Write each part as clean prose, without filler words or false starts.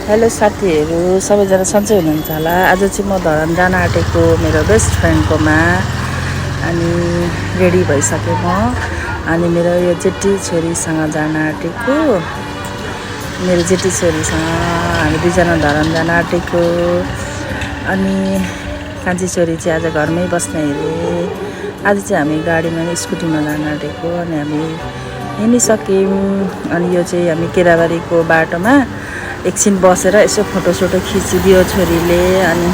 Hello साथीहरू, सबैजना सन्चै हुनुहुन्छ होला। आज चाहिँ म धरान जान आँटेको मेरो बेस्ट फ्रेन्डकोमा। अनि रेडी भइसकेँ म। अनि मेरो यो जेठी छोरीसँग जान आँटेको। मेरो जेठी छोरीसँग हामी दुईजना धरान जान आँटेको। अनि कान्छी छोरी चाहिँ आज घरमै बस्ने अरे। आज चाहिँ हामी गाडीमा स्कुटीमा जान आँटेको। अनि हामी हिँडिसक्यौँ। अनि यो चाहिँ हामी केराबारीको बाटोमा एकछिन बसेर यसो फोटोसोटो खिचिदियो छोरीले। अनि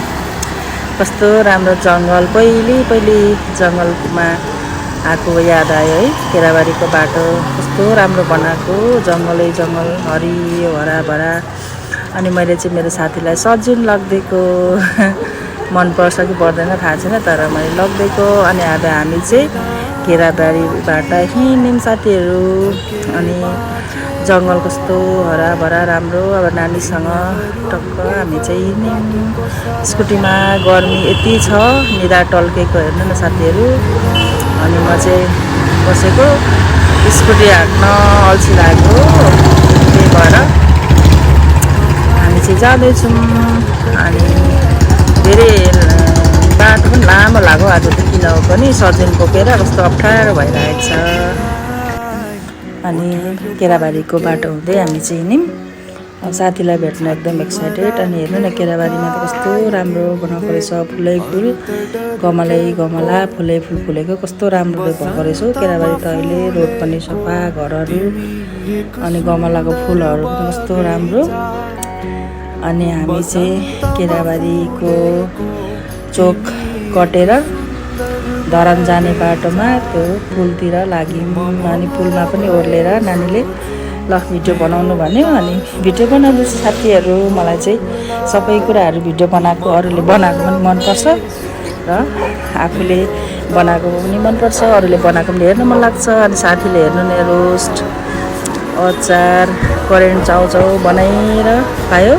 कस्तो राम्रो जङ्गल, पहिले जङ्गलमा आएको याद आयो है। केराबारीको बाटो कस्तो राम्रो बनाएको, जङ्गलै जङ्गल, हरियो हराभरा। अनि मैले चाहिँ मेरो साथीलाई सजिलो लगिदिएको। मनपर्छ कि पर्दैन थाहा छैन, तर मैले लगिदिएको। अनि अब हामी चाहिँ केराबारीबाट हिँड्यौँ साथीहरू। अनि जङ्गल कस्तो हराभरा राम्रो। अब नानीसँग टक्क हामी चाहिँ हिँड्यौँ स्कुटीमा। गर्मी यति छ, निदा टल्केको हेर्नु न साथीहरू। अनि म चाहिँ बसेको, स्कुटी हाँक्न अल्छी लाग्यो। त्यही भएर हामी चाहिँ जाँदैछौँ। अनि धेरै बाटो पनि लामो लाग्यो आज त, किन हो पनि सर्जन बोकेर कस्तो अप्ठ्यारो भइरहेको छ। अनि केराबारीको बाटो हुँदै हामी चाहिँ हिँड्यौँ। साथीलाई भेट्न एकदम एक्साइटेड। अनि हेर्नु न, केराबारीमा त कस्तो राम्रो बनाएको रहेछ, फुलै फुल, गमलै गमला, फुलै फुल फुलेको कस्तो राम्रो भएको रहेछ। केराबारी त अहिले रोड पनि सफा, घरहरू, अनि गमलाको फुलहरू पनि कस्तो राम्रो। अनि हामी चाहिँ केराबारीको चोक कटेर धरान जाने बाटोमा त्यो पुलतिर लाग्यौँ। अनि पुलमा पनि ओर्लेर नानीले ल भिडियो बनाउनु भन्यो। अनि भिडियो बनाउँदैछ साथीहरू। मलाई चाहिँ सबै कुराहरू भिडियो बनाएको, अरूले बनाएको पनि मनपर्छ र आफूले बनाएको पनि मनपर्छ, अरूले बनाएको पनि हेर्न मन लाग्छ। अनि साथीले हेर्नु न, रोस्ट, अचार, करेन्ट चाउचाउ बनाएर खायो,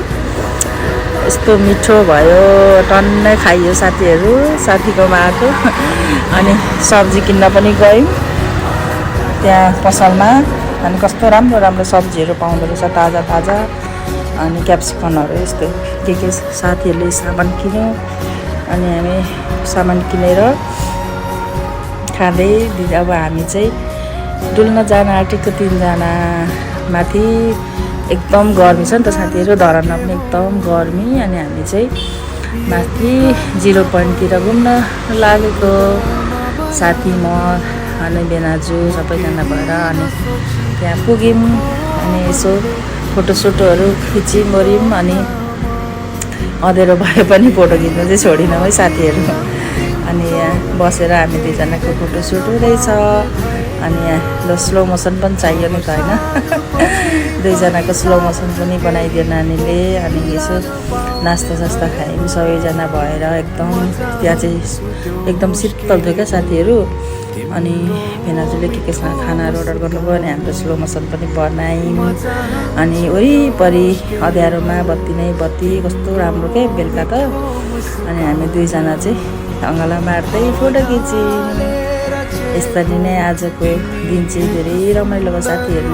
यस्तो मिठो भयो, टन्नै खाइयो साथीहरू। साथीकोमा आएको। अनि सब्जी किन्न पनि गयौँ त्यहाँ पसलमा। अनि कस्तो राम्रो राम्रो सब्जीहरू पाउँदो रहेछ, ताजा ताजा। अनि क्याप्सिकमहरू यस्तो के साथीहरूले सामान किन्यो। अनि हामी सामान किनेर खाँदै अब हामी चाहिँ डुल्न जान आँटेको। 3 जना माथि एकदम गर्मी छ नि त साथीहरू, धरानमा पनि एकदम गर्मी। अनि हामी चाहिँ माथि 0 पोइन्टतिर घुम्न लागेको, साथी म अनि बेनाजु सबैजना भएर। अनि त्यहाँ पुग्यौँ। अनि यसो फोटोसोटोहरू खिच्यौँ गऱ्यौँ। अनि अँध्यारो भए पनि फोटो खिच्न चाहिँ छोडिनौँ है साथीहरू। अनि यहाँ बसेर हामी दुईजनाको फोटोसुट हुँदैछ। अनि यहाँ ल स्लो मोसन पनि चाहियो नि त होइन। दुईजनाको स्लो मोसन पनि बनाइदियो नानीले। अनि यसो नास्ता सास्ता खायौँ सबैजना भएर। एकदम त्यहाँ चाहिँ एकदम शीतल थियो क्या साथीहरू। अनि भेनाजुले केसँग खानाहरू अर्डर गर्नुभयो। अनि हाम्रो स्लो मोसन पनि बनायौँ। अनि वरिपरि अँध्यारोमा बत्ती नै बत्ती, कस्तो राम्रो क्या बेलुका त। अनि हामी दुईजना चाहिँ अँगाला मार्दै फोटो खिच्यौँ। यसरी नै आजको दिन चाहिँ धेरै रमाइलो भयो साथीहरू।